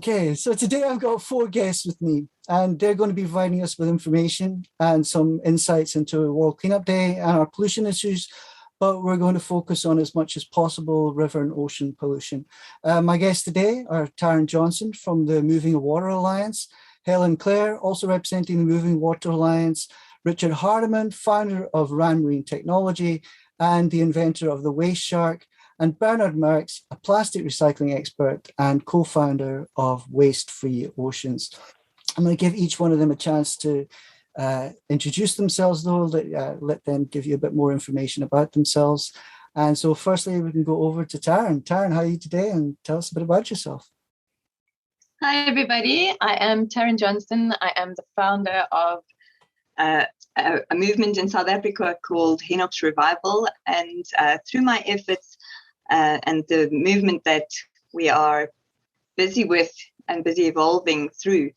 Okay, so today I've got 4 guests with me, and they're going to be providing us with information and some insights into World Cleanup Day and our pollution issues, but we're going to focus on as much as possible river and ocean pollution. My guests today are Tarryn Johnston from the Moving Water Alliance, Helen Clare, also representing the Moving Water Alliance, Richard Hardiman, founder of RanMarine Technology and the inventor of the Waste Shark, and Bernard Merkx, a plastic recycling expert and co-founder of Waste Free Oceans. I'm going to give each one of them a chance to introduce themselves, though, let them give you a bit more information about themselves. And so firstly, we can go over to Tarryn. Tarryn, how are you today? And tell us a bit about yourself. Hi, everybody. I am Tarryn Johnston. I am the founder of a movement in South Africa called Henops Revival. And through my efforts and the movement that we are busy with and busy evolving through,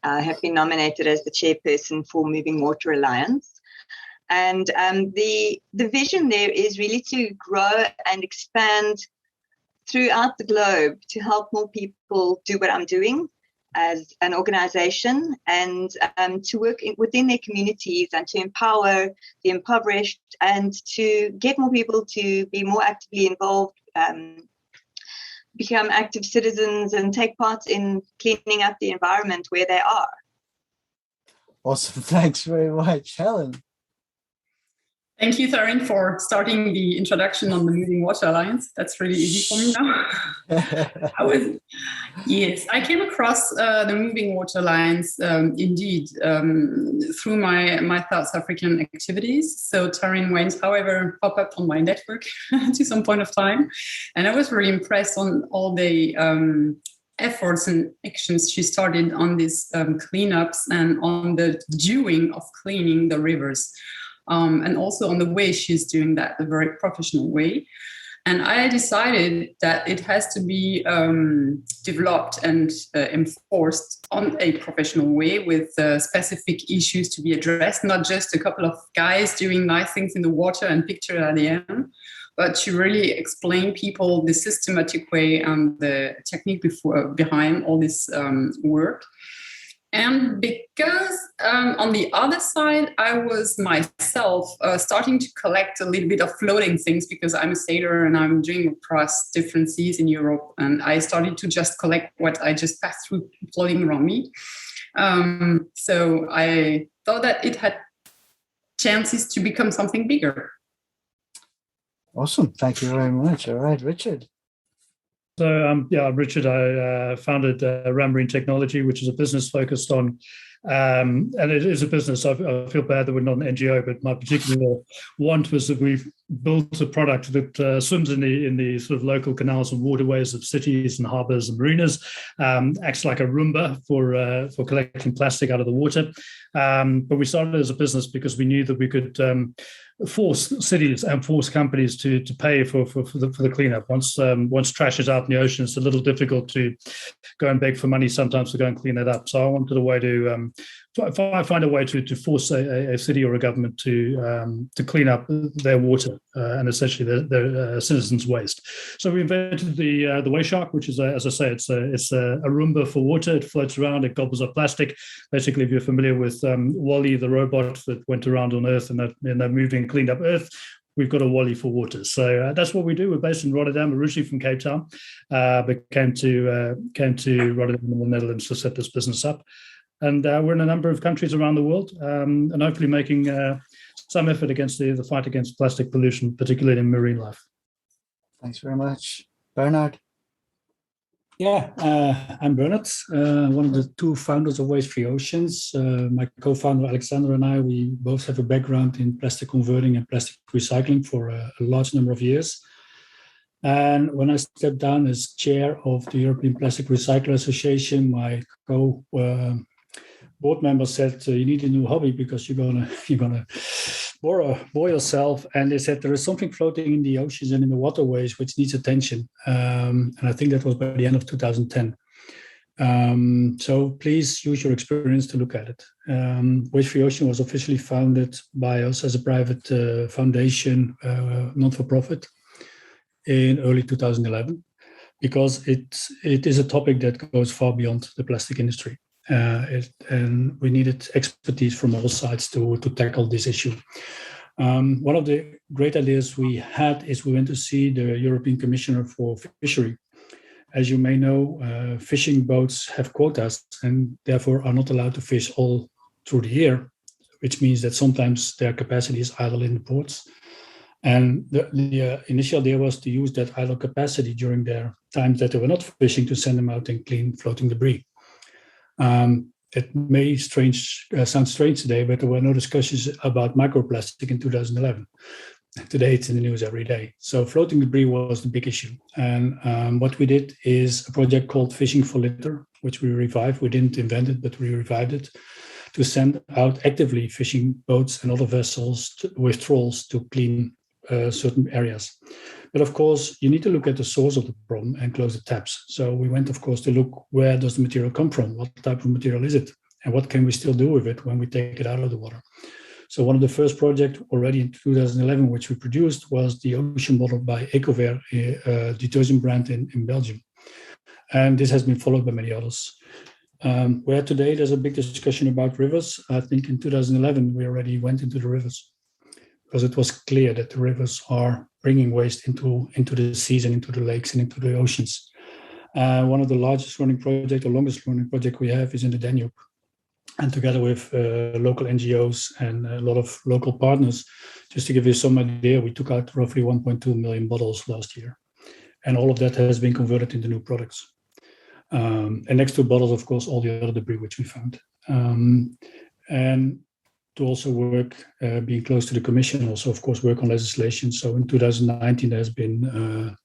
have been nominated as the chairperson for Moving Water Alliance. And the vision there is really to grow and expand throughout the globe to help more people do what I'm doing as an organization, and to work within their communities and to empower the impoverished and to get more people to be more actively involved, become active citizens and take part in cleaning up the environment where they are. Awesome. Thanks very much. Helen. Thank you, Tarryn, for starting the introduction on the Moving Water Alliance. That's really easy for me now. I came across the Moving Water Alliance indeed through my South African activities. So Tarryn went, however, pop up on my network to some point of time. And I was very impressed on all the efforts and actions she started on these cleanups and on the doing of cleaning the rivers. And also on the way she's doing that, a very professional way. And I decided that it has to be developed and enforced on a professional way with specific issues to be addressed, not just a couple of guys doing nice things in the water and picture at the end, but to really explain people the systematic way and the technique behind all this work. And because on the other side, I was myself starting to collect a little bit of floating things because I'm a sailor and I'm doing across different seas in Europe. And I started to just collect what I just passed through floating around me. So I thought that it had chances to become something bigger. Awesome. Thank you very much. All right, Richard. So, I'm Richard. I founded RanMarine Technology, which is a business focused on, and it is a business. I feel bad that we're not an NGO, but my particular want was that we've built a product that swims in the sort of local canals and waterways of cities and harbors and marinas, acts like a Roomba for collecting plastic out of the water. But we started as a business because we knew that we could force cities and force companies to pay for the cleanup. Once trash is out in the ocean, it's a little difficult to go and beg for money sometimes to go and clean it up. So I wanted a way to find a way to force a city or a government to clean up their water and essentially their citizens' waste. So we invented the Waste Shark, which is, as I say, it's a Roomba for water. It floats around, it gobbles up plastic. Basically, if you're familiar with Wally, the robot that went around on Earth and that moved and cleaned up Earth, we've got a Wally for water. So that's what we do. We're based in Rotterdam, originally from Cape Town, but came to Rotterdam in the Netherlands to set this business up. And we're in a number of countries around the world, and hopefully making some effort against the fight against plastic pollution, particularly in marine life. Thanks very much. Bernard? Yeah, I'm Bernard, one of the 2 founders of Waste Free Oceans. My co-founder Alexander and I, we both have a background in plastic converting and plastic recycling for a large number of years. And when I stepped down as chair of the European Plastic Recycler Association, my board member said, you need a new hobby because you're gonna bore yourself. And they said there is something floating in the oceans and in the waterways which needs attention. And I think that was by the end of 2010. So please use your experience to look at it. Waste Free Ocean was officially founded by us as a private foundation, not-for-profit, in early 2011. because it is a topic that goes far beyond the plastic industry. And we needed expertise from all sides to tackle this issue. One of the great ideas we had is we went to see the European Commissioner for Fishery. As you may know, fishing boats have quotas and therefore are not allowed to fish all through the year, which means that sometimes their capacity is idle in the ports. And the initial idea was to use that idle capacity during their times that they were not fishing to send them out and clean floating debris. It may sound strange today, but there were no discussions about microplastic in 2011. Today, it's in the news every day. So floating debris was the big issue. And what we did is a project called Fishing for Litter, which we revived. We didn't invent it, but we revived it to send out actively fishing boats and other vessels with trawls to clean certain areas. But of course, you need to look at the source of the problem and close the taps. So we went, of course, to look, where does the material come from? What type of material is it? And what can we still do with it when we take it out of the water? So one of the first projects already in 2011, which we produced, was the ocean bottle by Ecover, a detergent brand in Belgium. And this has been followed by many others. Where today there's a big discussion about rivers. I think in 2011, we already went into the rivers, because it was clear that the rivers are bringing waste into the seas and into the lakes and into the oceans. One of the longest running project we have is in the Danube. And together with local NGOs and a lot of local partners, just to give you some idea, we took out roughly 1.2 million bottles last year. And all of that has been converted into new products. And next to bottles, of course, all the other debris which we found. And to also work, being close to the Commission, also, of course, work on legislation. So in 2019, there's been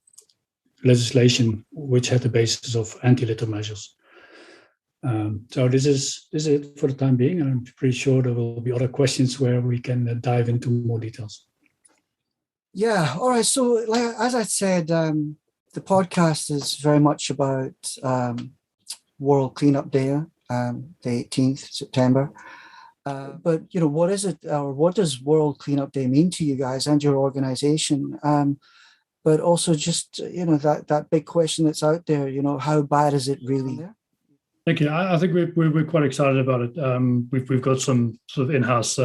legislation which had the basis of anti-litter measures. So this is it for the time being, and I'm pretty sure there will be other questions where we can dive into more details. Yeah, all right. So as I said, the podcast is very much about World Cleanup Day, the 18th September. But, what is it, or what does World Cleanup Day mean to you guys and your organization? But also just, that big question that's out there, how bad is it really? Thank you. I think we're quite excited about it. We've got some sort of in-house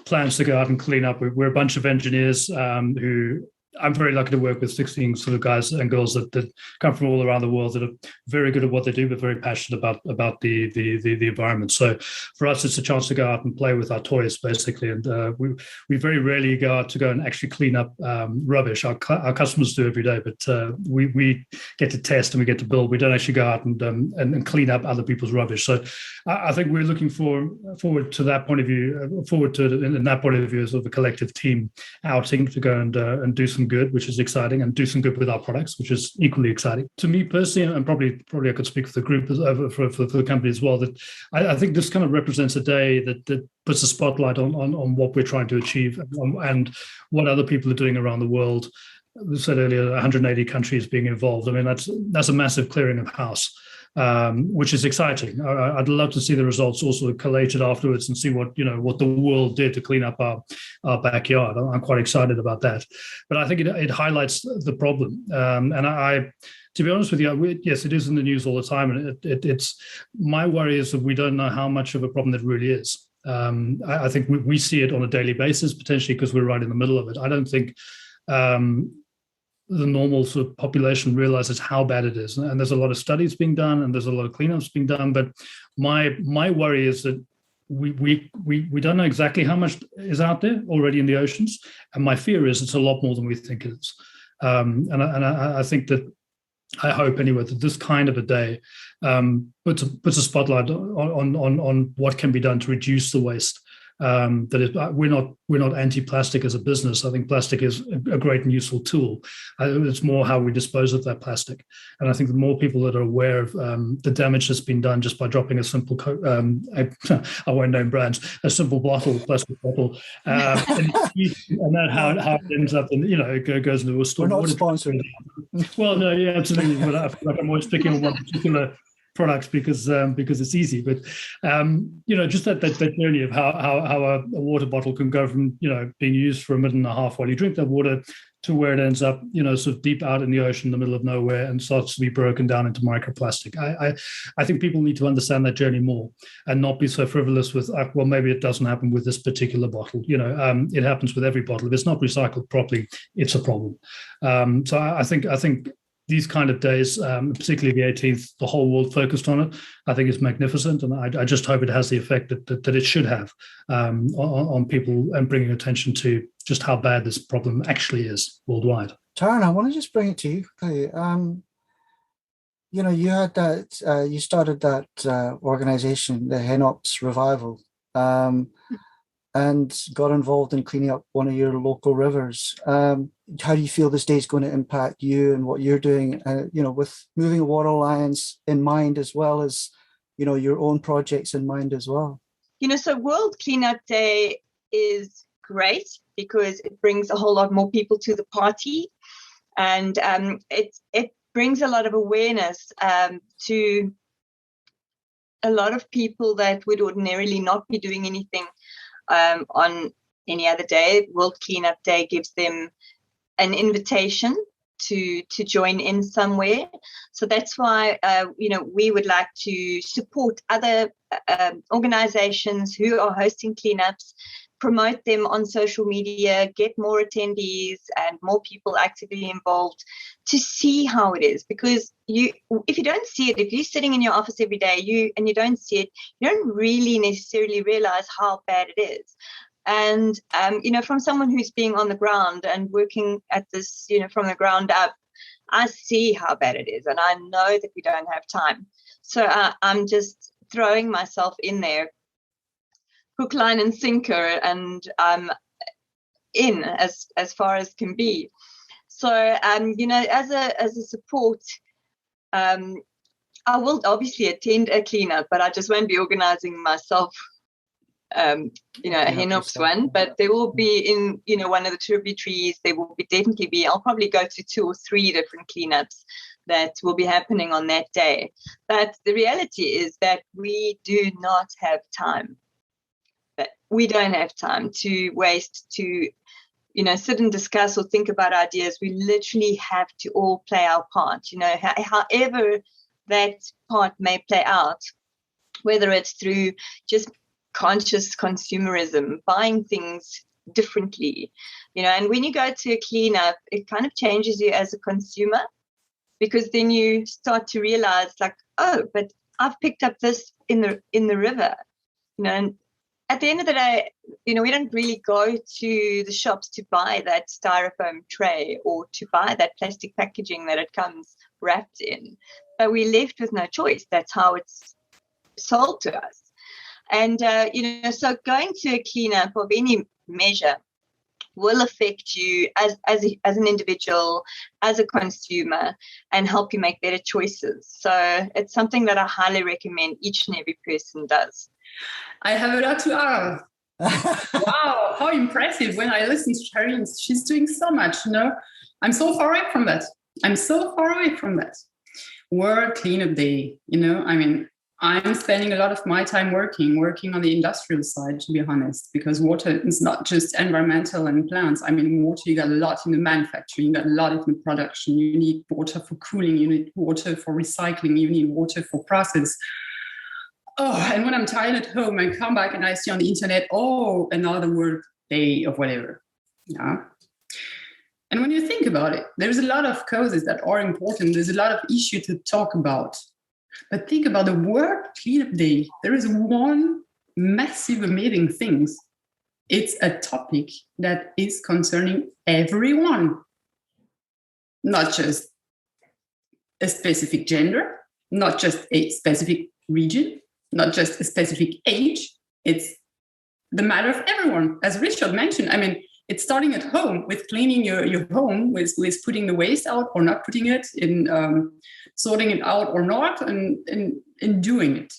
plans to go out and clean up. We're a bunch of engineers who I'm very lucky to work with 16 sort of guys and girls that come from all around the world that are very good at what they do, but very passionate about the environment. So for us, it's a chance to go out and play with our toys, basically. And we very rarely go out to go and actually clean up rubbish. Our customers do every day, but we get to test and we get to build. We don't actually go out and clean up other people's rubbish. So I think we're looking forward to that point of view, in that point of view, as sort of a collective team outing to go and do some good, which is exciting, and do some good with our products, which is equally exciting. To me personally, and probably I could speak for the group, for the company as well, that I think this kind of represents a day that puts a spotlight on what we're trying to achieve and what other people are doing around the world. We said earlier, 180 countries being involved. I mean, that's a massive clearing of house. Which is exciting. I'd love to see the results also collated afterwards and see what the world did to clean up our backyard. I'm quite excited about that. But I think it highlights the problem. And I, to be honest with you, yes, it is in the news all the time. And it's my worry is that we don't know how much of a problem it really is. I think we see it on a daily basis, potentially because we're right in the middle of it. I don't think the normal sort of population realizes how bad it is. And there's a lot of studies being done and there's a lot of cleanups being done. But my worry is that we don't know exactly how much is out there already in the oceans. And my fear is it's a lot more than we think it is. And I think that, I hope anyway, that this kind of a day puts a spotlight on what can be done to reduce the waste. We're not anti-plastic as a business. I think plastic is a great and useful tool. It's more how we dispose of that plastic. And I think the more people that are aware of the damage that's been done just by dropping a simple, I won't name brands, a simple plastic bottle, and then how it ends up, and it goes into a store. We're not sponsored. Well, no, yeah, absolutely. But I feel like I'm always picking on one products because it's easy. But just that journey of how a water bottle can go from being used for a minute and a half while you drink that water to where it ends up, sort of deep out in the ocean, in the middle of nowhere, and starts to be broken down into microplastic. I think people need to understand that journey more and not be so frivolous with, well, maybe it doesn't happen with this particular bottle. It happens with every bottle. If it's not recycled properly, it's a problem. So I think these kind of days, particularly the 18th, the whole world focused on it. I think it's magnificent, and I just hope it has the effect that it should have on people, and bringing attention to just how bad this problem actually is worldwide. Tarryn, I want to just bring it to you quickly. You had that, you started that organization, the Henops Revival, and got involved in cleaning up one of your local rivers. How do you feel this day is going to impact you and what you're doing, with Moving Water Alliance in mind, as well as, your own projects in mind as well? So World Cleanup Day is great because it brings a whole lot more people to the party, and it brings a lot of awareness to a lot of people that would ordinarily not be doing anything on any other day. World Cleanup Day gives them an invitation to join in somewhere. So that's why we would like to support other organizations who are hosting cleanups, promote them on social media, get more attendees and more people actively involved to see how it is. Because if you don't see it, if you're sitting in your office every day and you don't see it, you don't really necessarily realize how bad it is. And, from someone who's being on the ground and working at this, from the ground up, I see how bad it is. And I know that we don't have time. So I'm just throwing myself in there, hook, line and sinker, and I'm in as far as can be. So, as a support, I will obviously attend a cleanup, but I just won't be organizing myself, a Henops one, but there will be in, one of the tributaries, there will definitely be, I'll probably go to 2 or 3 different cleanups that will be happening on that day. But the reality is that we do not have time. We don't have time to waste to, sit and discuss or think about ideas. We literally have to all play our part, however that part may play out, whether it's through just conscious consumerism, buying things differently, and when you go to a cleanup, it kind of changes you as a consumer, because then you start to realize, like, oh, but I've picked up this in the river, and at the end of the day, we don't really go to the shops to buy that styrofoam tray or to buy that plastic packaging that it comes wrapped in, but we're left with no choice. That's how it's sold to us. And, so going to a cleanup of any measure will affect you as an individual, as a consumer, and help you make better choices. So it's something that I highly recommend each and every person does. I have a lot to add. Wow, how impressive. When I listen to Tarryn, she's doing so much, I'm so far away from that. World Cleanup Day, I'm spending a lot of my time working on the industrial side, to be honest, because water is not just environmental and plants. Water, you got a lot in the manufacturing, you got a lot in the production. You need water for cooling, you need water for recycling, you need water for process. Oh, and when I'm tired at home, I come back and I see on the internet, another World Day of whatever. Yeah. And when you think about it, there's a lot of causes that are important. There's a lot of issues to talk about. But think about the World Cleanup Day. There is one massive, amazing thing. It's a topic that is concerning everyone, not just a specific gender, not just a specific region, not just a specific age. It's the matter of everyone. As Richard mentioned, it's starting at home with cleaning your home, with putting the waste out or not putting it in, sorting it out or not, and doing it.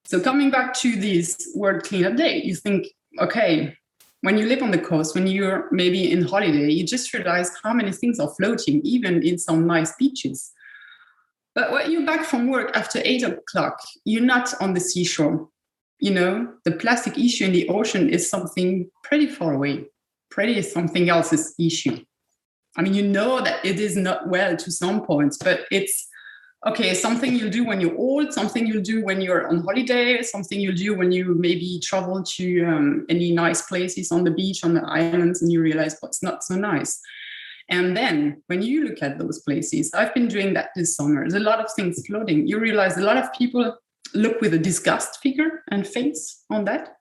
So coming back to this World Cleanup Day, you think, okay, when you live on the coast, when you're maybe in holiday, you just realize how many things are floating, even in some nice beaches. But when you're back from work after 8 o'clock, you're not on the seashore. You know, the plastic issue in the ocean is something pretty far away, pretty something else's issue. I mean, you know that it is not well to some points, but it's, okay, something you'll do when you're old, something you'll do when you're on holiday, something you'll do when you maybe travel to any nice places on the beach, on the islands, and you realize, well, it's not so nice. And then when you look at those places, I've been doing that this summer, there's a lot of things floating. You realize a lot of people look with a disgust figure and face on that,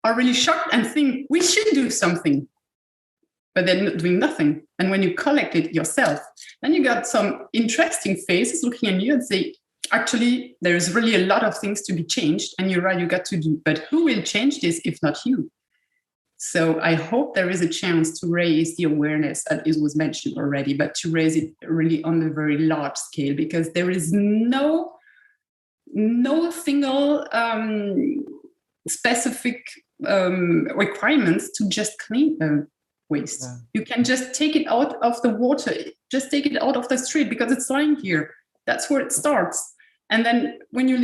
are really shocked and think we should do something, but they're not doing nothing. And when you collect it yourself, then you got some interesting faces looking at you and say, actually, there's really a lot of things to be changed. And you're right, you got to do, but who will change this if not you? So I hope there is a chance to raise the awareness, as it was mentioned already, but to raise it really on a very large scale, because there is no single specific requirements to just clean waste. Yeah. You can just take it out of the water, just take it out of the street because it's lying here. That's where it starts. And then when you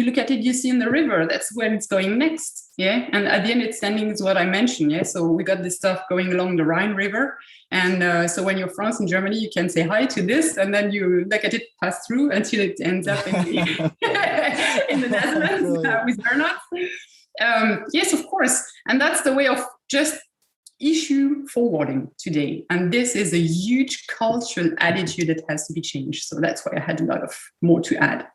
look at it, you see in the river, that's where it's going next. Yeah. And at the end, it's ending is what I mentioned. Yeah. So we got this stuff going along the Rhine River. And so when you're France and Germany, you can say hi to this. And then you look at it pass through until it ends up in the Netherlands with Merkx. Yes, of course. And that's the way of just issue forwarding today. And this is a huge cultural attitude that has to be changed. So that's why I had a lot of more to add.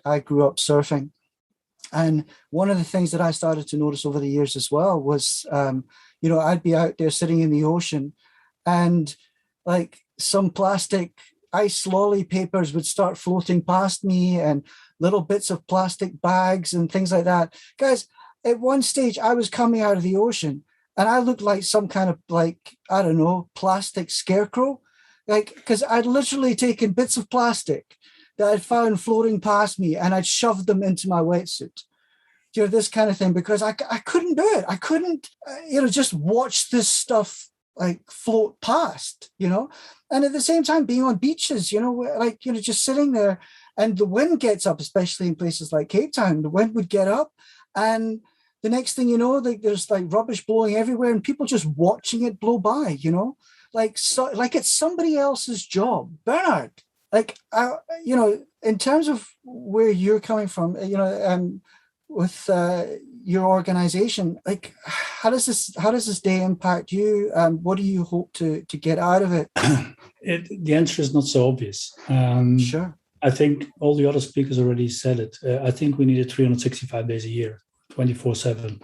I grew up surfing. And one of the things that I started to notice over the years as well was, I'd be out there sitting in the ocean and like some plastic ice lolly papers would start floating past me and little bits of plastic bags and things like that. Guys, at one stage I was coming out of the ocean and I looked like some kind of plastic scarecrow, because I'd literally taken bits of plastic that I'd found floating past me and I'd shoved them into my wetsuit. This kind of thing, because I couldn't do it. I couldn't, just watch this stuff float past, and at the same time being on beaches, just sitting there and the wind gets up, especially in places like Cape Town, the wind would get up and the next thing you know, there's rubbish blowing everywhere and people just watching it blow by, like it's somebody else's job. Bernard, in terms of where you're coming from, with your organization, how does this day impact you? What do you hope to get out of it? The answer is not so obvious. Sure. I think all the other speakers already said it. I think we need it 365 days a year, 24/7.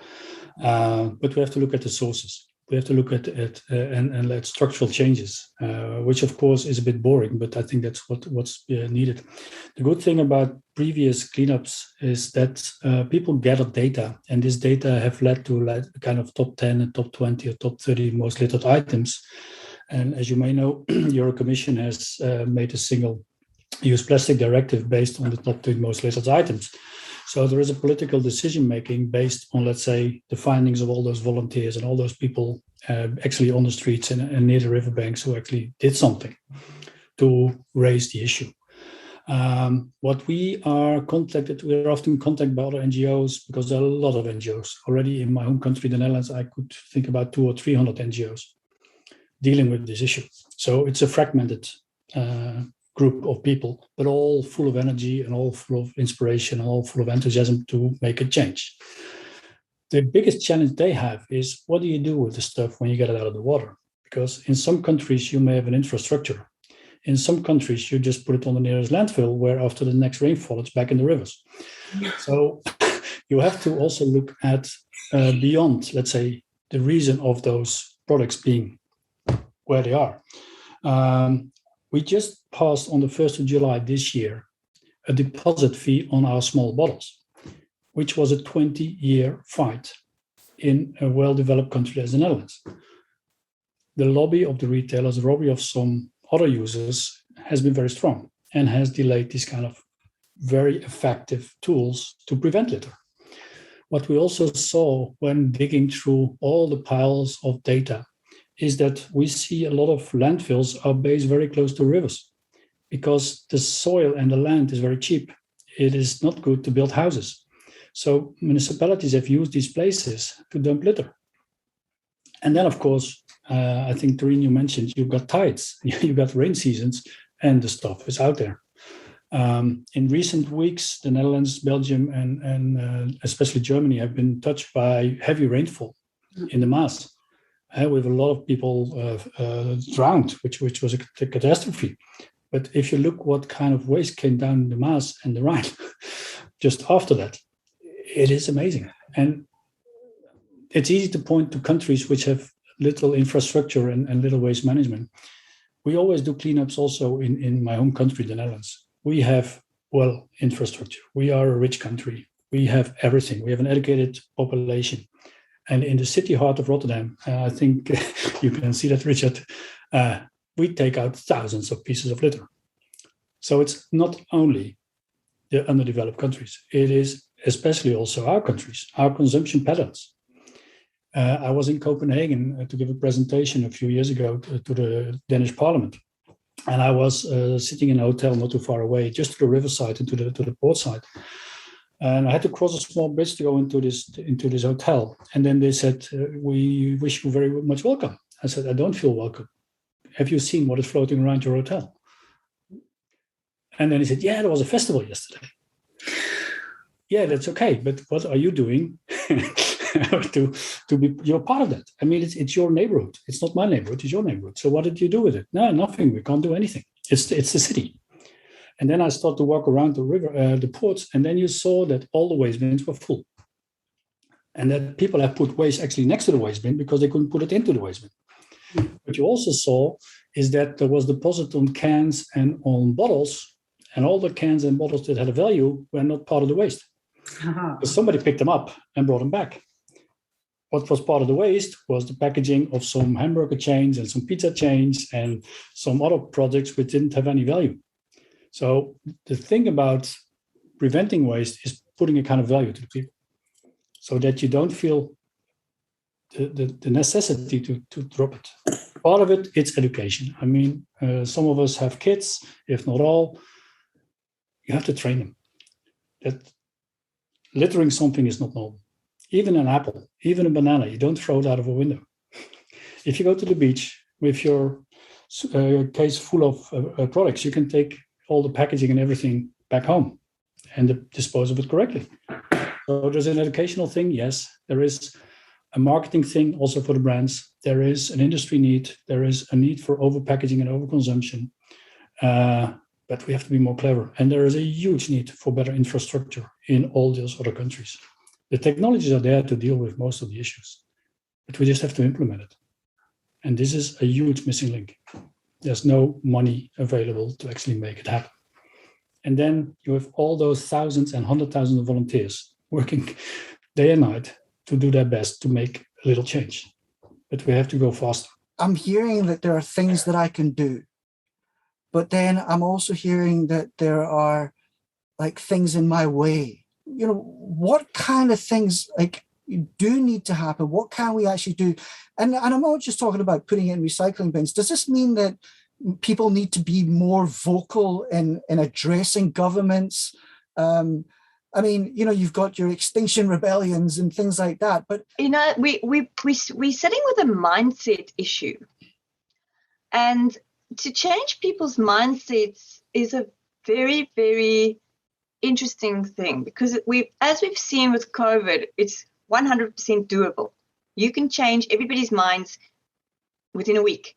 But we have to look at the sources. We have to look at it and at structural changes, which of course is a bit boring, but I think that's what's needed. The good thing about previous cleanups is that people gather data, and this data have led to kind of top 10 and top 20 or top 30 most littered items. And as you may know, your commission has made a single-use plastic directive based on the top 30 most littered items. So there is a political decision-making based on, let's say, the findings of all those volunteers and all those people actually on the streets and near the riverbanks who actually did something to raise the issue. What we're often contacted by other NGOs because there are a lot of NGOs. Already in my home country, the Netherlands, I could think about 200 or 300 NGOs dealing with this issue. So it's a fragmented group of people, but all full of energy and all full of inspiration, all full of enthusiasm to make a change. The biggest challenge they have is, what do you do with the stuff when you get it out of the water? Because in some countries, you may have an infrastructure. In some countries, you just put it on the nearest landfill, where after the next rainfall, it's back in the rivers. So you have to also look at beyond, let's say, the reason of those products being where they are. We just passed on the 1st of July this year a deposit fee on our small bottles, which was a 20-year fight in a well-developed country as the Netherlands. The lobby of the retailers, the lobby of some other users has been very strong and has delayed these kind of very effective tools to prevent litter. What we also saw when digging through all the piles of data is that we see a lot of landfills are based very close to rivers. because the soil and the land is very cheap. It is not good to build houses. So municipalities have used these places to dump litter. And then, of course, I think, Tarryn, you mentioned you've got tides, you've got rain seasons, and the stuff is out there. In recent weeks, the Netherlands, Belgium, and especially Germany have been touched by heavy rainfall in the Maas. With a lot of people drowned, which was a catastrophe. But if you look what kind of waste came down the Maas and the Rhine just after that, it is amazing. And it's easy to point to countries which have little infrastructure and little waste management. We always do cleanups also in my home country, the Netherlands. We have, well, infrastructure. We are a rich country. We have everything. We have an educated population. And in the city heart of Rotterdam, I think you can see that, Richard, we take out thousands of pieces of litter. So it's not only the underdeveloped countries, it is especially also our countries, our consumption patterns. I was in Copenhagen to give a presentation a few years ago to the Danish Parliament. And I was sitting in a hotel not too far away, just to the riverside and to the port side. And I had to cross a small bridge to go into this hotel. And then they said, we wish you very much welcome. I said, I don't feel welcome. Have you seen what is floating around your hotel? And then he said, yeah, there was a festival yesterday. Yeah, that's okay. But what are you doing to be, you're part of that? I mean, it's your neighborhood. It's not my neighborhood, it's your neighborhood. So what did you do with it? No, nothing. We can't do anything. It's the city. And then I started to walk around the river, the ports, and then you saw that all the waste bins were full. And that people have put waste actually next to the waste bin because they couldn't put it into the waste bin. What you also saw is that there was deposit on cans and on bottles, and all the cans and bottles that had a value were not part of the waste. Because somebody picked them up and brought them back. What was part of the waste was the packaging of some hamburger chains and some pizza chains and some other products which didn't have any value. So the thing about preventing waste is putting a kind of value to the people so that you don't feel the necessity to drop it. Part of it, it's education. I mean, some of us have kids, if not all. You have to train them that littering something is not normal. Even an apple, even a banana, you don't throw it out of a window. If you go to the beach with your case full of products, you can take all the packaging and everything back home and dispose of it correctly. So there's an educational thing, yes. There is a marketing thing also for the brands. There is an industry need. There is a need for over-packaging and over-consumption. But we have to be more clever. And there is a huge need for better infrastructure in all those other countries. The technologies are there to deal with most of the issues, but we just have to implement it. And this is a huge missing link. There's no money available to actually make it happen. And then you have all those thousands and hundred thousands of volunteers working day and night to do their best to make a little change. But we have to go faster. I'm hearing that there are things that I can do, but then I'm also hearing that there are like things in my way. You know, what kind of things like do need to happen? What can we actually do? And I'm not just talking about putting it in recycling bins. Does this mean that people need to be more vocal in addressing governments? I mean, you know, you've got your Extinction Rebellions and things like that, but you know, we're sitting with a mindset issue, and to change people's mindsets is a very, very interesting thing, because as we've seen with COVID, it's 100% doable. You can change everybody's minds within a week,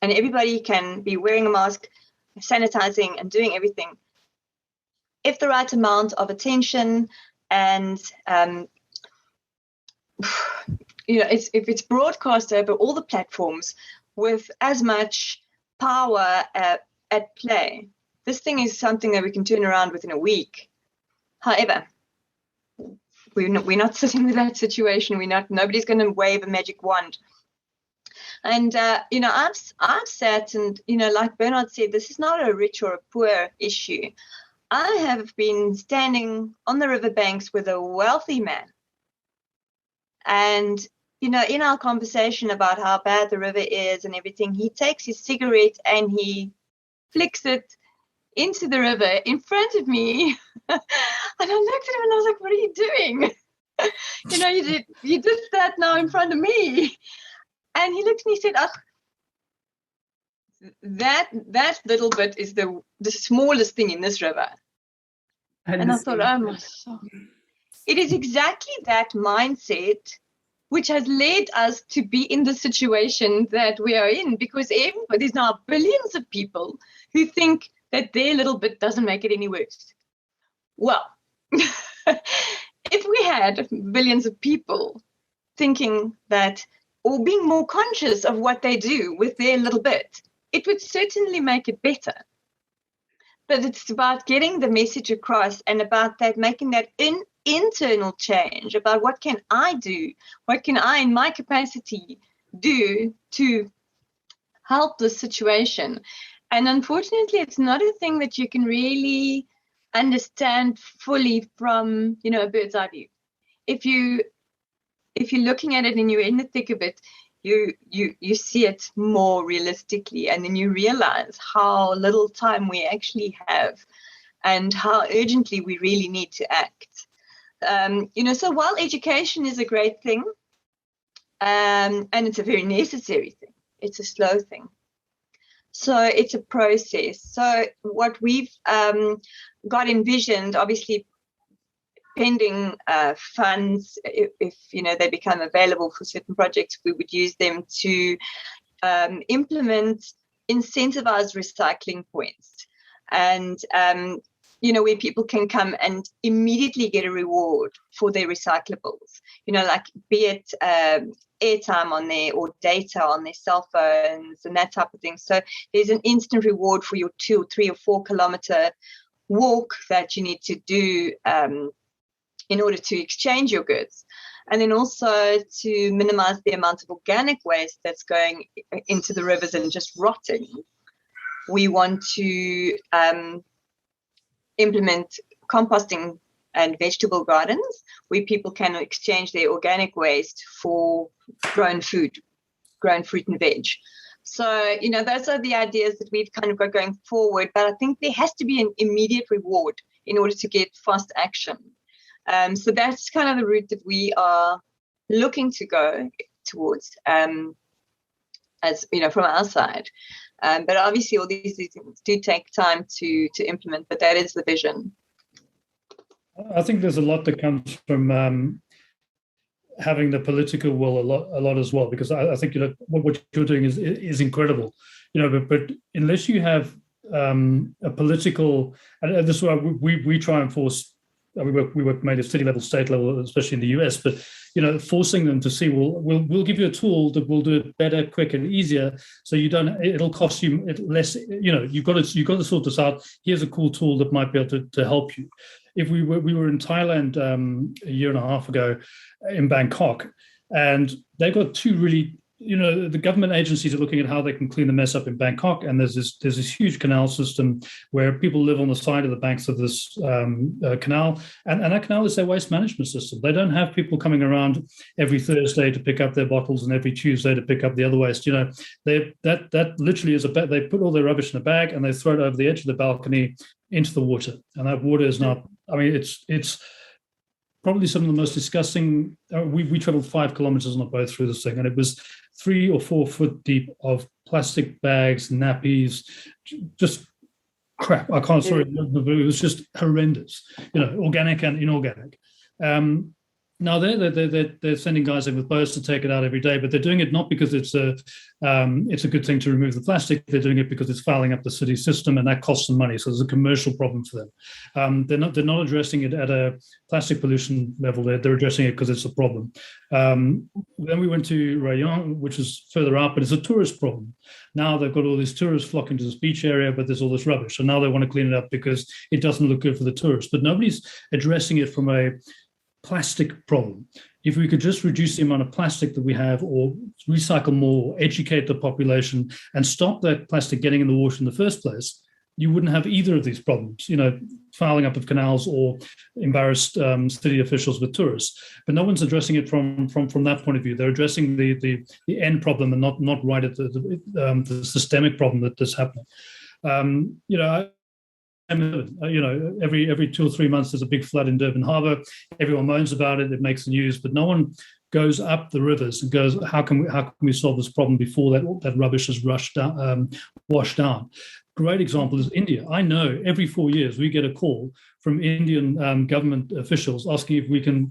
and everybody can be wearing a mask, sanitizing, and doing everything if the right amount of attention and you know, if it's broadcast over all the platforms with as much power at play. This thing is something that we can turn around within a week. However, we're not sitting with that situation. Nobody's going to wave a magic wand. And you know, I've sat and, you know, like Bernard said, this is not a rich or a poor issue. I have been standing on the riverbanks with a wealthy man, and you know, in our conversation about how bad the river is and everything, he takes his cigarette and he flicks it into the river in front of me. And I looked at him and I was like, what are you doing? You did that now in front of me. And he looked and he said, that little bit is the smallest thing in this river. And I thought, oh my soul. It is exactly that mindset which has led us to be in the situation that we are in, because there's now billions of people who think that their little bit doesn't make it any worse. Well, if we had billions of people thinking that, or being more conscious of what they do with their little bit, it would certainly make it better. But it's about getting the message across and about that, making that internal change about what can I do? What can I, in my capacity, do to help the situation? And unfortunately, it's not a thing that you can really understand fully from, a bird's eye view. If you're looking at it and you're in the thick of it, you see it more realistically, and then you realize how little time we actually have and how urgently we really need to act. So while education is a great thing, and it's a very necessary thing, it's a slow thing. So it's a process. So what we've got envisioned, obviously, pending funds, if they become available for certain projects, we would use them to implement incentivized recycling points, and where people can come and immediately get a reward for their recyclables, like be it airtime on there or data on their cell phones and that type of thing. So there's an instant reward for your 2, 3 or 4 kilometer walk that you need to do in order to exchange your goods. And then also to minimize the amount of organic waste that's going into the rivers and just rotting. We want to implement composting and vegetable gardens where people can exchange their organic waste for grown fruit and veg. So, those are the ideas that we've kind of got going forward. But I think there has to be an immediate reward in order to get fast action. So that's kind of the route that we are looking to go towards, as from our side. But obviously, all these things do take time to implement. But that is the vision. I think there's a lot that comes from having the political will a lot as well, because I think what you're doing is incredible. But unless you have a political, and this is why we try and force. We work mainly at city level, state level, especially in the US. But forcing them to see, we'll give you a tool that will do it better, quicker, and easier. So you don't. It'll cost you less. You've got to sort this out. Here's a cool tool that might be able to help you. If we were in Thailand a year and a half ago, in Bangkok, and they got 2 really. The government agencies are looking at how they can clean the mess up in Bangkok, and there's this huge canal system where people live on the side of the banks of this canal, and that canal is their waste management system. They don't have people coming around every Thursday to pick up their bottles and every Tuesday to pick up the other waste. That literally is they put all their rubbish in a bag and they throw it over the edge of the balcony into the water, and that water is not. I mean, it's probably some of the most disgusting. We traveled 5 kilometers on a boat through this thing, and it was 3 or 4 foot deep of plastic bags, nappies, just crap. I can't. Sorry, it was just horrendous. Organic and inorganic. Now they're sending guys in with boats to take it out every day, but they're doing it not because it's a good thing to remove the plastic. They're doing it because it's fouling up the city system, and that costs them money. So there's a commercial problem for them. They're not addressing it at a plastic pollution level. They're addressing it because it's a problem. Then we went to Rayong, which is further out, but it's a tourist problem. Now they've got all these tourists flocking to this beach area, but there's all this rubbish, and now they want to clean it up because it doesn't look good for the tourists. But nobody's addressing it from a plastic problem. If we could just reduce the amount of plastic that we have, or recycle more, or educate the population, and stop that plastic getting in the water in the first place, you wouldn't have either of these problems, fouling up of canals or embarrassed city officials with tourists. But no one's addressing it from that point of view. They're addressing the end problem and not right at the systemic problem that's happening. every 2 or 3 months there's a big flood in Durban Harbour. Everyone moans about it. It makes the news, but no one goes up the rivers and goes, how can we solve this problem before that rubbish is washed down? Great example is India. I know every 4 years we get a call from Indian government officials asking if we can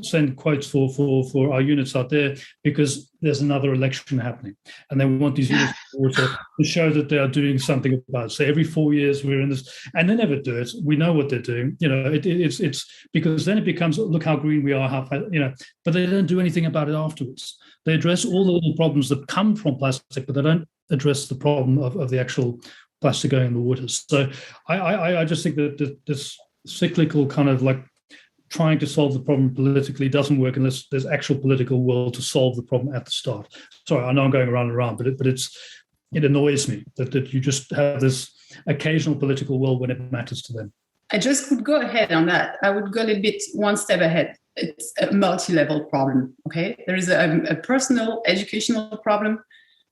send quotes for our units out there because there's another election happening, and they want these units to show that they are doing something about it. So every 4 years we're in this, and they never do it. We know what they're doing. It's because then it becomes, look how green we are, but they don't do anything about it afterwards. They address all the little problems that come from plastic, but they don't address the problem of the actual plastic going in the waters. So I just think that this cyclical kind of like trying to solve the problem politically doesn't work unless there's actual political will to solve the problem at the start. Sorry, I know I'm going around and around, but it annoys me that you just have this occasional political will when it matters to them. I just would go ahead on that. I would go a little bit one step ahead. It's a multi-level problem, okay? There is a personal, educational problem,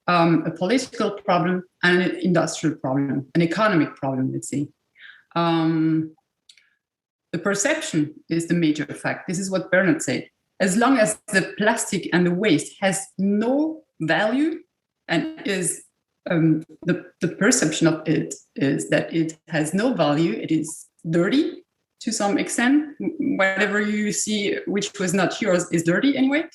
a political problem, and an industrial problem, an economic problem, let's say. The perception is the major fact. This is what Bernard said. As long as the plastic and the waste has no value and is the perception of it is that it has no value, it is dirty to some extent. Whatever you see which was not yours is dirty anyway.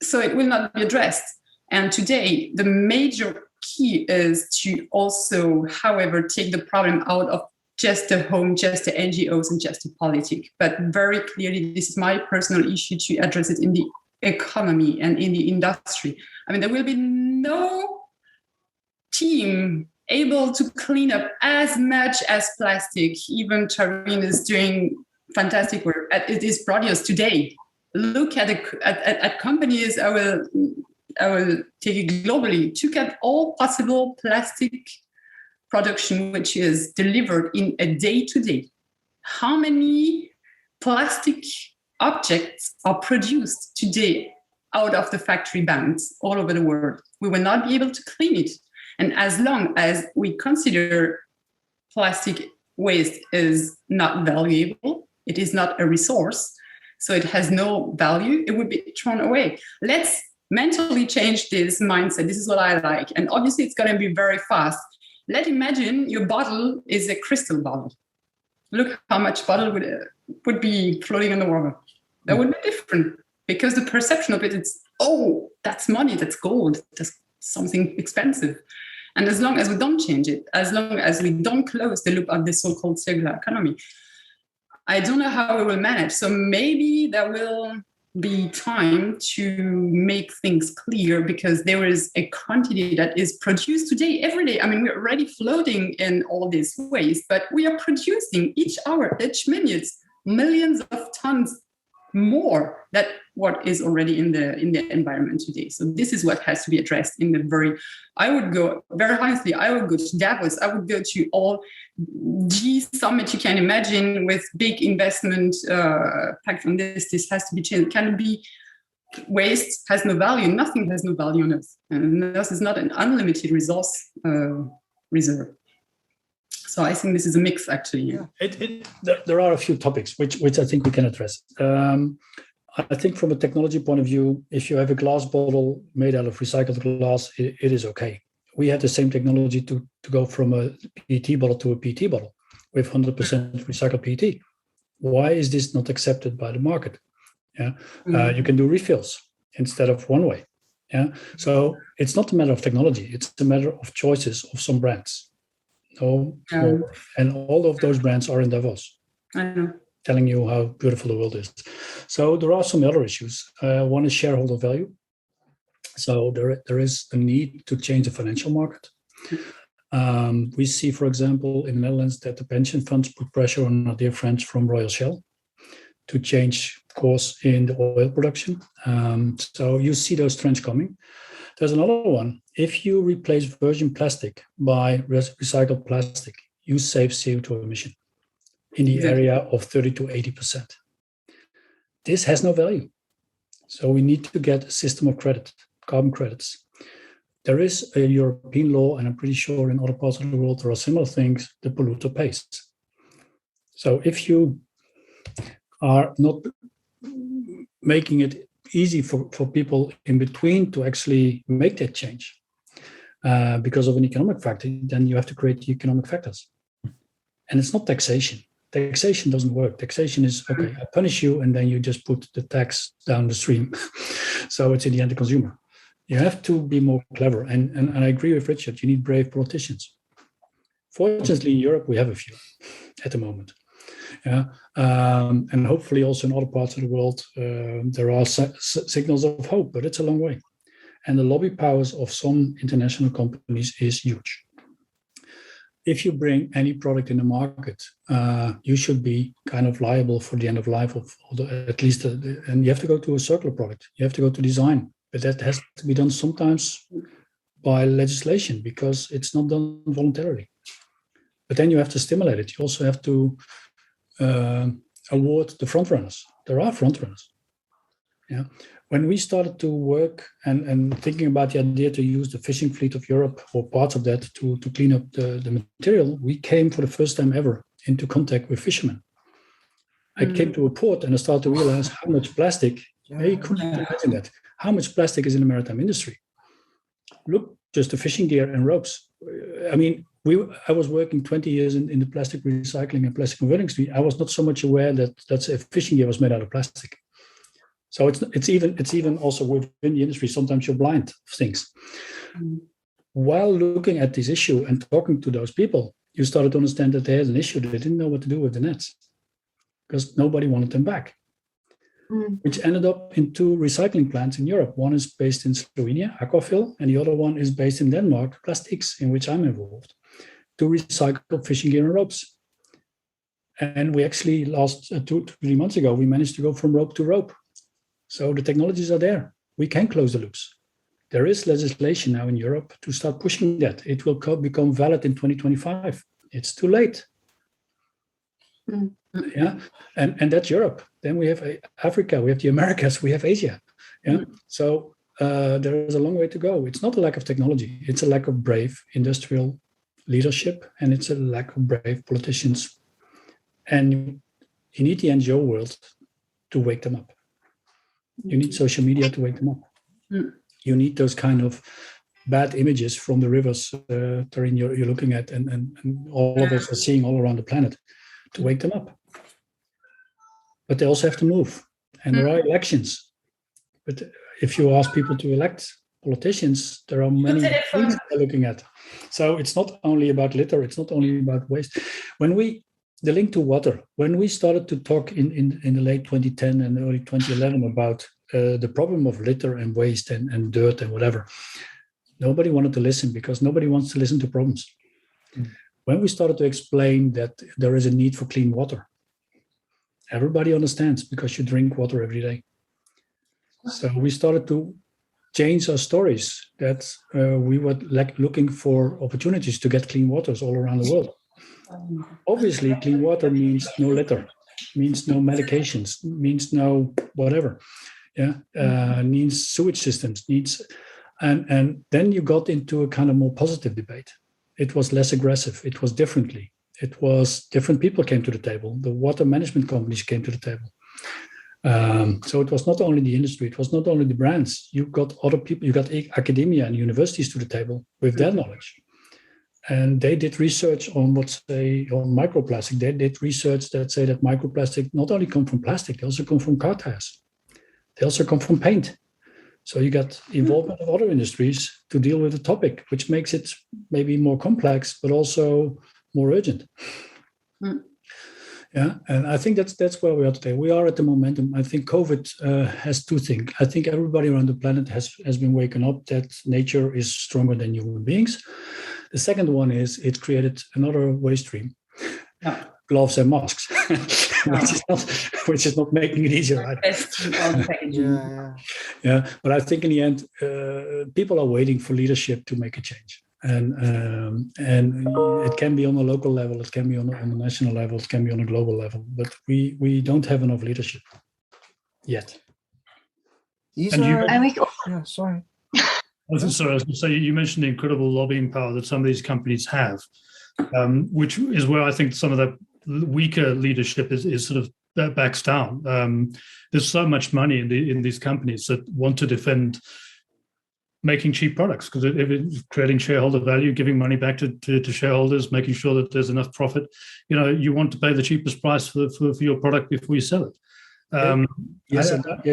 So it will not be addressed. And today, the major key is to also, however, take the problem out of just the home, just the NGOs, and just the politics. But very clearly, this is my personal issue to address it in the economy and in the industry. I mean, there will be no team able to clean up as much as plastic. Even Tarryn is doing fantastic work. It is produce today. Look at companies. I will take it globally. To get all possible plastic production, which is delivered in a day-to-day. How many plastic objects are produced today out of the factory bands all over the world? We will not be able to clean it. And as long as we consider plastic waste is not valuable, it is not a resource, so it has no value, it would be thrown away. Let's mentally change this mindset. This is what I like. And obviously it's going to be very fast. Let's imagine your bottle is a crystal bottle. Look how much bottle would be floating in the water. That would be different because the perception of it is, oh, that's money, that's gold, that's something expensive. And as long as we don't change it, as long as we don't close the loop of the so-called circular economy, I don't know how we will manage. So maybe there will be time to make things clear because there is a quantity that is produced today, every day. I mean, we're already floating in all this waste, but we are producing each hour, each minute, millions of tons more than what is already in the environment today. So this is what has to be addressed in the I would go very honestly, I would go to Davos, I would go to all G summit you can imagine with big investment pact on this. This has to be changed. Can it be waste has no value? Nothing has no value on Earth. And Earth is not an unlimited resource reserve. So I think this is a mix, actually. Yeah. There are a few topics which I think we can address. I think from a technology point of view, if you have a glass bottle made out of recycled glass, it is okay. We have the same technology to go from a PET bottle to a PET bottle with 100% recycled PET. Why is this not accepted by the market? Yeah, you can do refills instead of one way. Yeah, so it's not a matter of technology; it's a matter of choices of some brands. And all of those brands are in Davos, telling you how beautiful the world is. So there are some other issues. One is shareholder value. So there is a need to change the financial market. We see, for example, in the Netherlands that the pension funds put pressure on our dear friends from Royal Shell to change course in the oil production. So you see those trends coming. There's another one. If you replace virgin plastic by recycled plastic, you save CO2 emission in the area of 30 to 80%. This has no value. So we need to get a system of carbon credits. There is a European law, and I'm pretty sure in other parts of the world there are similar things, the polluter pays. So if you are not making it easy for people in between to actually make that change because of an economic factor, then you have to create the economic factors. And it's not taxation. Taxation doesn't work. Taxation is, okay, I punish you, and then you just put the tax down the stream. So it's in the end the consumer. You have to be more clever. And I agree with Richard, you need brave politicians. Fortunately, in Europe, we have a few at the moment. Yeah, and hopefully also in other parts of the world, there are signals of hope, but it's a long way. And the lobby powers of some international companies is huge. If you bring any product in the market, you should be kind of liable for the end of life of at least, and you have to go to a circular product. You have to go to design, but that has to be done sometimes by legislation because it's not done voluntarily. But then you have to stimulate it. You also have to award the front runners. There are front runners. Yeah. When we started to work and thinking about the idea to use the fishing fleet of Europe or parts of that to clean up the material, we came for the first time ever into contact with fishermen. I came to a port and I started to realize how much plastic, you couldn't imagine that, how much plastic is in the maritime industry. Look, just the fishing gear and ropes. I mean, I was working 20 years in the plastic recycling and plastic converting industry. I was not so much aware that a fishing gear was made out of plastic. So it's even also within the industry, sometimes you're blind of things. While looking at this issue and talking to those people, you started to understand that they had an issue. They didn't know what to do with the nets because nobody wanted them back, which ended up in 2 recycling plants in Europe. One is based in Slovenia, Aquafil, and the other one is based in Denmark, Plastics, in which I'm involved, to recycle fishing gear and ropes. And we actually last 2 to 3 months ago, we managed to go from rope to rope. So the technologies are there. We can close the loops. There is legislation now in Europe to start pushing that. It will become valid in 2025. It's too late. Yeah, and that's Europe. Then we have Africa, we have the Americas, we have Asia. Yeah, so there is a long way to go. It's not a lack of technology. It's a lack of brave industrial leadership, and it's a lack of brave politicians. And you need the NGO world to wake them up. You need social media to wake them up. You need those kind of bad images from the rivers, Tarryn, you're looking at, and all of us are seeing all around the planet, to wake them up. But they also have to move. And there are elections. But if you ask people to elect politicians, there are many things they're looking at. So it's not only about litter, it's not only about waste. The link to water, when we started to talk in the late 2010 and early 2011 about the problem of litter and waste and dirt and whatever, nobody wanted to listen because nobody wants to listen to problems. When we started to explain that there is a need for clean water, everybody understands because you drink water every day. So we started to change our stories that we were looking for opportunities to get clean waters all around the world. Obviously, clean water means no litter, means no medications, means no whatever. Yeah, needs sewage systems, and then you got into a kind of more positive debate. It was less aggressive. It was differently. It was different people came to the table. The water management companies came to the table. So it was not only the industry. It was not only the brands. You got other people. You got academia and universities to the table with their knowledge. And they did research on on microplastic. They did research that say that microplastic not only come from plastic, they also come from car tires. They also come from paint. So you got involvement of other industries to deal with the topic, which makes it maybe more complex, but also more urgent. Yeah, and I think that's where we are today. We are at the momentum. I think COVID has 2 things. I think everybody around the planet has been waken up that nature is stronger than human beings. The second one is it created another waste stream, gloves and masks, which is not making it easier. Right? Yeah. But I think in the end, people are waiting for leadership to make a change, and it can be on a local level, it can be on a national level, it can be on a global level. But we don't have enough leadership yet. Sorry. Sorry, I was going to say, you mentioned the incredible lobbying power that some of these companies have, which is where I think some of the weaker leadership is sort of that backs down. There's so much money in these companies that want to defend making cheap products, because if it's creating shareholder value, giving money back to shareholders, making sure that there's enough profit, you want to pay the cheapest price for your product before you sell it. Yes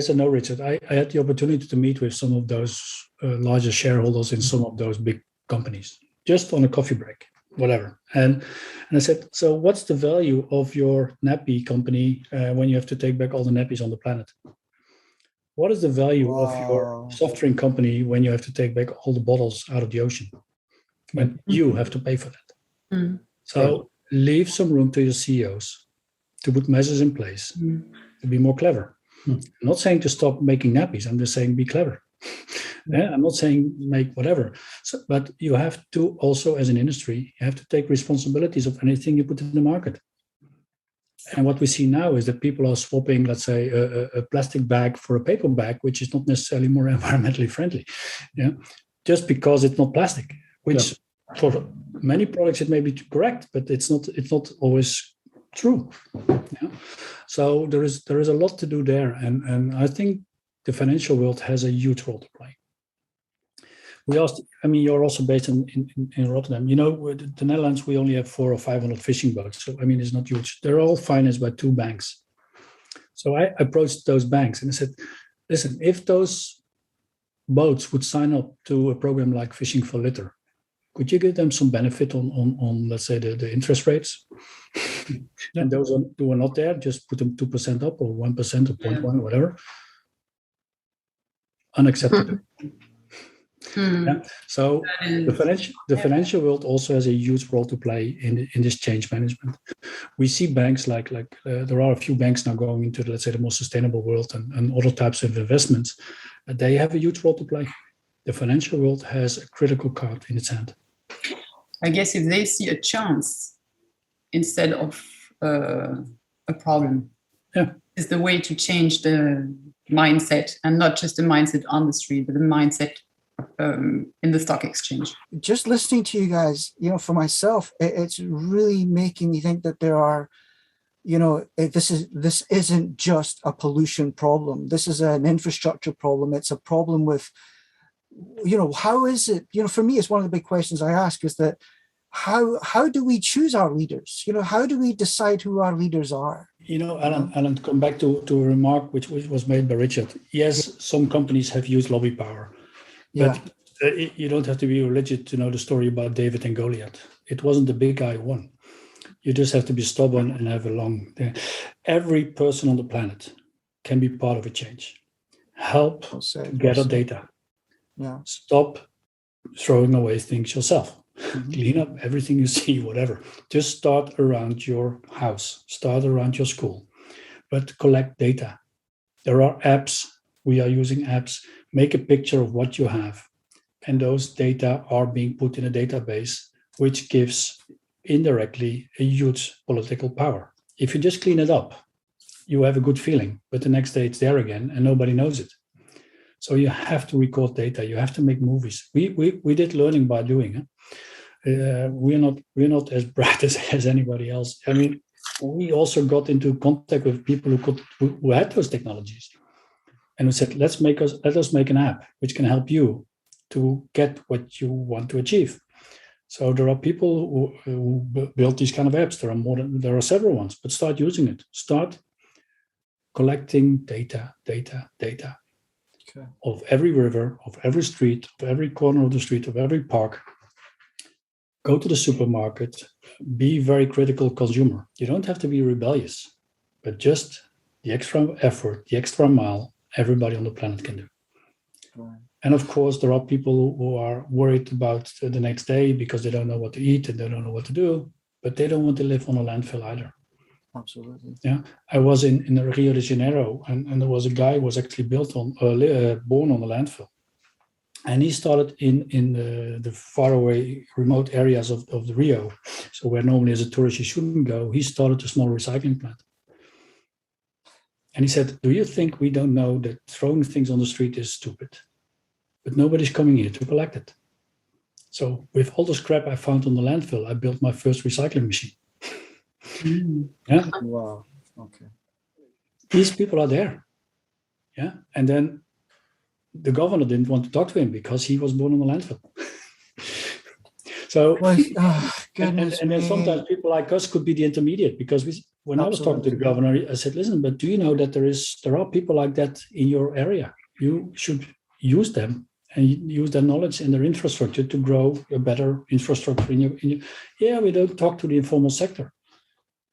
and no, Richard. I had the opportunity to meet with some of those larger shareholders in some of those big companies, just on a coffee break, whatever. And I said, so what's the value of your nappy company when you have to take back all the nappies on the planet? What is the value of your soft drink company when you have to take back all the bottles out of the ocean? When you have to pay for that. So leave some room to your CEOs to put measures in place to be more clever. I'm not saying to stop making nappies. I'm just saying be clever. I'm not saying make whatever. But you have to also, as an industry, you have to take responsibilities of anything you put in the market. And what we see now is that people are swapping, let's say, a plastic bag for a paper bag, which is not necessarily more environmentally friendly, just because it's not plastic. Which for many products it may be correct, but it's not always true. So there is a lot to do there, and I think the financial world has a huge role to play. We asked, you're also based in Rotterdam. The Netherlands, we only have 400 or 500 fishing boats. So, it's not huge. They're all financed by 2 banks. So I approached those banks and I said, listen, if those boats would sign up to a program like Fishing for Litter, could you give them some benefit on let's say, the interest rates? And those who are not there, just put them 2% up or 1% or 0.1, whatever. Unacceptable. So the financial world also has a huge role to play in this change management. We see banks like there are a few banks now going into, let's say, the more sustainable world and other types of investments. They have a huge role to play. The financial world has a critical card in its hand. I guess if they see a chance instead of a problem, is the way to change the mindset, and not just the mindset on the street, but the mindset in the stock exchange. Just listening to you guys, for myself, it's really making me think that there are, this isn't just a pollution problem. This is an infrastructure problem. It's a problem with, how is it? For me, it's one of the big questions I ask is that how do we choose our leaders? How do we decide who our leaders are? Alan, come back to a remark which was made by Richard. Yes, some companies have used lobby power. But you don't have to be religious to know the story about David and Goliath. It wasn't the big guy who won. You just have to be stubborn and have a long... Every person on the planet can be part of a change. Help gather data. Stop throwing away things yourself. Clean up everything you see, whatever. Just start around your house. Start around your school. But collect data. There are apps. We are using apps. Make a picture of what you have. And those data are being put in a database, which gives indirectly a huge political power. If you just clean it up, you have a good feeling, but the next day it's there again and nobody knows it. So you have to record data. You have to make movies. We did learning by doing. We're not as bright as anybody else. We also got into contact with people who had those technologies. And we said, let us make an app which can help you to get what you want to achieve. So there are people who build these kind of apps. There are several ones, but start using it. Start collecting data of every river, of every street, of every corner of the street, of every park. Go to the supermarket. Be very critical consumer. You don't have to be rebellious, but just the extra effort, the extra mile, everybody on the planet can do. Right. And of course, there are people who are worried about the next day because they don't know what to eat and they don't know what to do, but they don't want to live on a landfill either. Absolutely. Yeah, I was in Rio de Janeiro, and there was a guy who was actually born on a landfill, and he started in the faraway, remote areas of the Rio, so where normally as a tourist you shouldn't go. He started a small recycling plant. And he said, do you think we don't know that throwing things on the street is stupid? but nobody's coming here to collect it. So with all the scrap I found on the landfill, I built my first recycling machine. Yeah. Wow. Okay. These people are there. Yeah. And then the governor didn't want to talk to him because he was born on the landfill. So, Well, goodness and then me. sometimes people like us could be the intermediate, because when I was talking to the governor, I said, listen, but do you know that there are people like that in your area? You should use them and use their knowledge and their infrastructure to grow a better infrastructure in your. Yeah, we don't talk to the informal sector.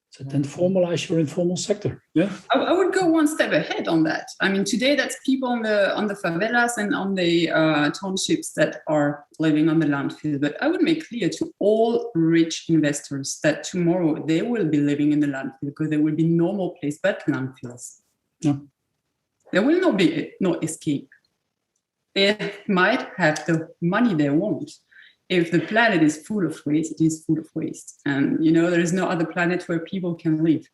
So then formalize your informal sector. Yeah, I would go one step ahead on that. I mean, today that's people on the favelas and on the townships that are living on the landfill. But I would make clear to all rich investors that tomorrow they will be living in the landfill, because there will be no more place but landfills. Yeah. There will not be no escape. They might have the money they want. If the planet is full of waste, it is full of waste. And, there is no other planet where people can live.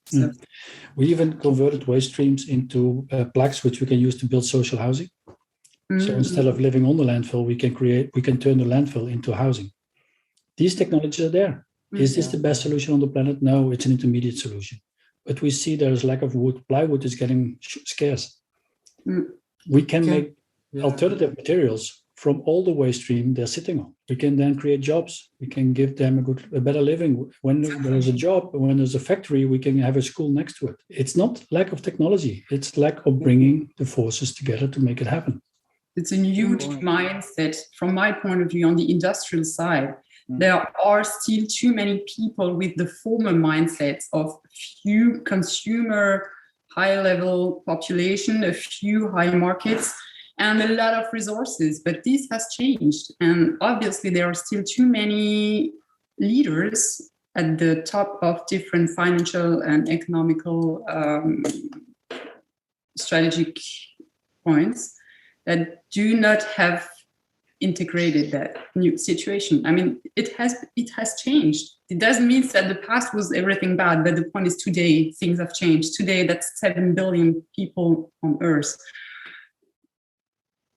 So. We even converted waste streams into plaques, which we can use to build social housing. So instead of living on the landfill, we can turn the landfill into housing. These technologies are there. Is this the best solution on the planet? No, it's an intermediate solution. But we see there's lack of wood. Plywood is getting scarce. We can make alternative materials from all the waste stream they're sitting on. We can then create jobs. We can give them a better living. When there's a job, when there's a factory, we can have a school next to it. It's not lack of technology. It's lack of bringing the forces together to make it happen. It's a huge mindset. From my point of view, on the industrial side, there are still too many people with the former mindsets of few consumer, high-level population, a few high markets, and a lot of resources. But this has changed. And obviously, there are still too many leaders at the top of different financial and economical strategic points that do not have integrated that new situation. I mean, it has changed. It doesn't mean that the past was everything bad, but the point is today things have changed. Today, that's 7 billion people on Earth.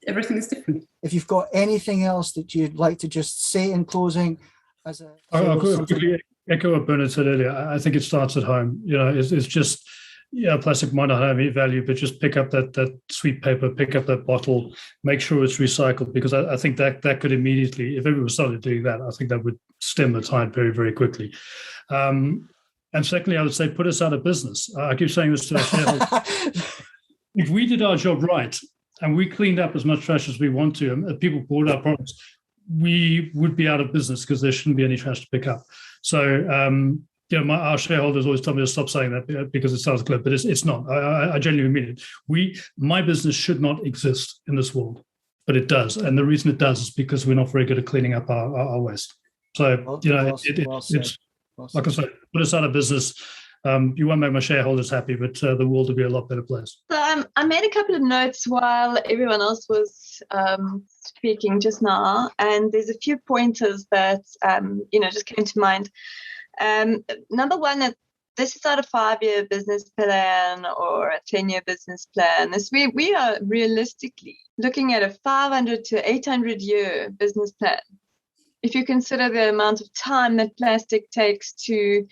Everything is different. If you've got anything else that you'd like to just say in closing, I'll quickly echo what Bernard said earlier. I think it starts at home. It's just, plastic might not have any value, but just pick up that sweet paper, pick up that bottle, make sure it's recycled, because I think that could immediately, if everyone started doing that, I think that would stem the tide very, very quickly. And secondly, I would say put us out of business. I keep saying this to our shareholders. If we did our job right, and we cleaned up as much trash as we want to, and people bought our products, we would be out of business because there shouldn't be any trash to pick up. So, our shareholders always tell me to stop saying that because it sounds clear, but it's not. I genuinely mean it. My business should not exist in this world, but it does. And the reason it does is because we're not very good at cleaning up our waste. So, it's like I said, put us out of business. You won't make my shareholders happy, but the world will be a lot better place. So I made a couple of notes while everyone else was speaking just now, and there's a few pointers that just came to mind. Number one, this is not a 5-year business plan or a 10-year business plan. We are realistically looking at a 500 to 800 year business plan. If you consider the amount of time that plastic takes to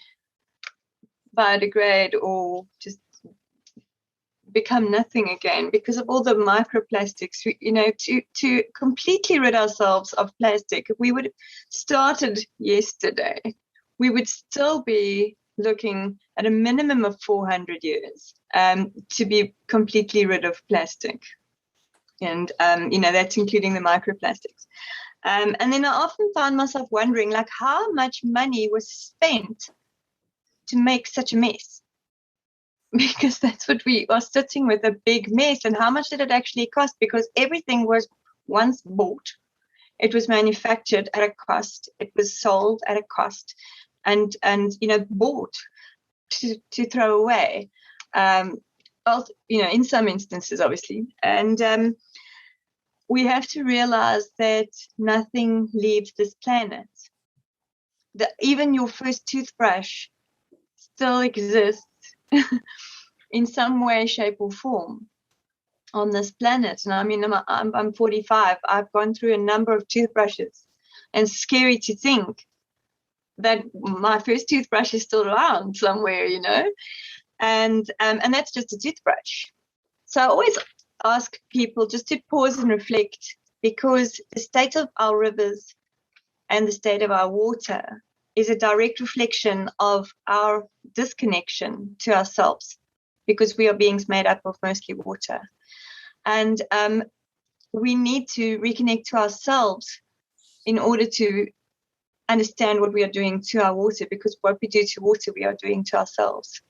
biodegrade or just become nothing again because of all the microplastics, to completely rid ourselves of plastic, if we would have started yesterday, we would still be looking at a minimum of 400 years to be completely rid of plastic. And, that's including the microplastics. And then I often found myself wondering, how much money was spent to make such a mess, because that's what we are sitting with, a big mess. And how much did it actually cost? Because everything was once bought, it was manufactured at a cost, it was sold at a cost, and bought to throw away. In some instances, obviously, and we have to realize that nothing leaves this planet. That even your first toothbrush still exists in some way, shape, or form. on this planet. And I mean, I'm 45. I've gone through a number of toothbrushes, and it's scary to think that my first toothbrush is still around somewhere, you know, and that's just a toothbrush. So I always ask people just to pause and reflect, because the state of our rivers and the state of our water is a direct reflection of our disconnection to ourselves, because we are beings made up of mostly water. And we need to reconnect to ourselves in order to understand what we are doing to our water, because what we do to water, we are doing to ourselves.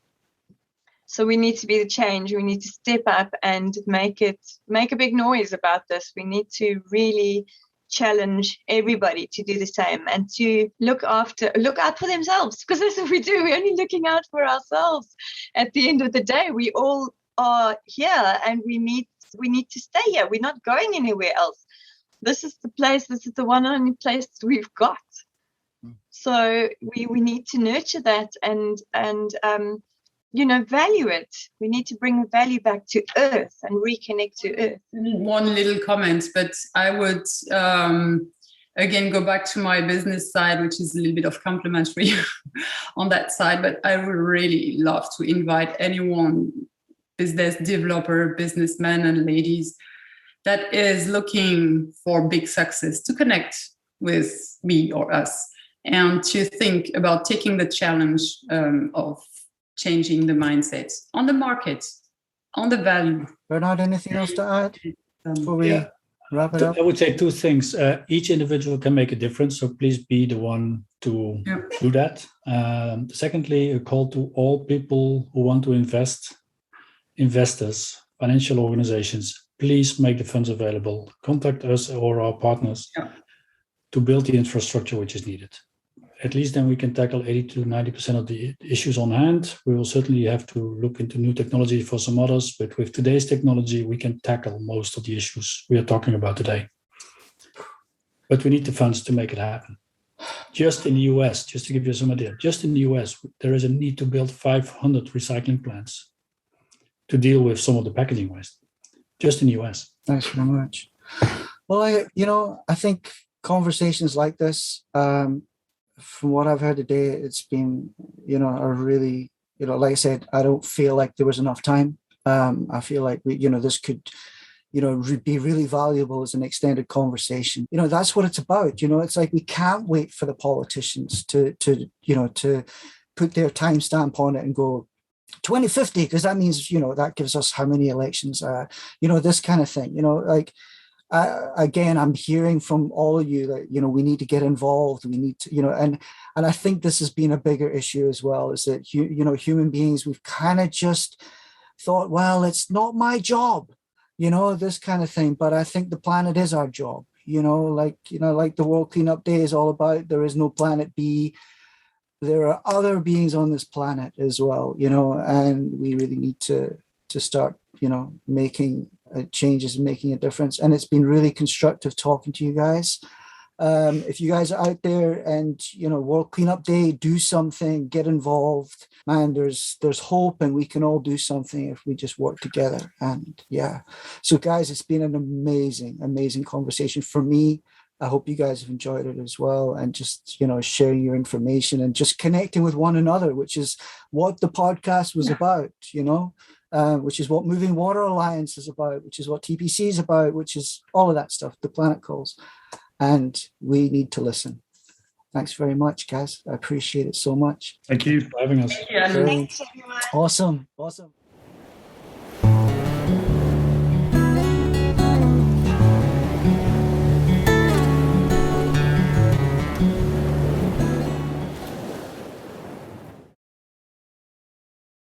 So we need to be the change. We need to step up and make a big noise about this. We need to really challenge everybody to do the same and to look out for themselves, because that's what we do. We're only looking out for ourselves. At the end of the day, we all are here, and we need to stay here. We're not going anywhere else. This is the place. This is the one only place we've got. So we need to nurture that and value it. We need to bring the value back to earth and reconnect to earth. One little comment, but I would again go back to my business side, which is a little bit of complimentary on that side. But I would really love to invite anyone, business developer, businessmen and ladies, that is looking for big success, to connect with me or us, and to think about taking the challenge of changing the mindset on the market, on the value. Bernard, anything else to add before we wrap it up? I would say two things. Each individual can make a difference, so please be the one to do that. Secondly, a call to all people who want to invest, investors, financial organizations, please make the funds available. Contact us or our partners to build the infrastructure which is needed. At least then we can tackle 80 to 90% of the issues on hand. We will certainly have to look into new technology for some others, but with today's technology, we can tackle most of the issues we are talking about today. But we need the funds to make it happen. Just in the US, just to give you some idea, just in the US, there is a need to build 500 recycling plants to deal with some of the packaging waste, just in the US. Thanks very much. Well, I think conversations like this, from what I've heard today, it's been, a really, like I said, I don't feel like there was enough time. I feel like this could, be really valuable as an extended conversation. That's what it's about. It's like we can't wait for the politicians to put their timestamp on it and go 2050, because that means, that gives us how many elections, this kind of thing, again, I'm hearing from all of you that, we need to get involved. We need to, and I think this has been a bigger issue as well, is that, human beings, we've kind of just thought, well, it's not my job, this kind of thing. But I think the planet is our job, like the World Cleanup Day is all about, there is no planet B. There are other beings on this planet as well, and we really need to start, making changes and making a difference. And it's been really constructive talking to you guys. If you guys are out there and, World Cleanup Day, do something, get involved, man, there's hope, and we can all do something if we just work together. And so guys, it's been an amazing conversation for me. I hope you guys have enjoyed it as well, and just, sharing your information and just connecting with one another, which is what the podcast was about, which is what Moving Water Alliance is about, which is what TPC is about, which is all of that stuff, the planet calls. And we need to listen. Thanks very much, guys. I appreciate it so much. Thank you for having us. Yeah. Awesome.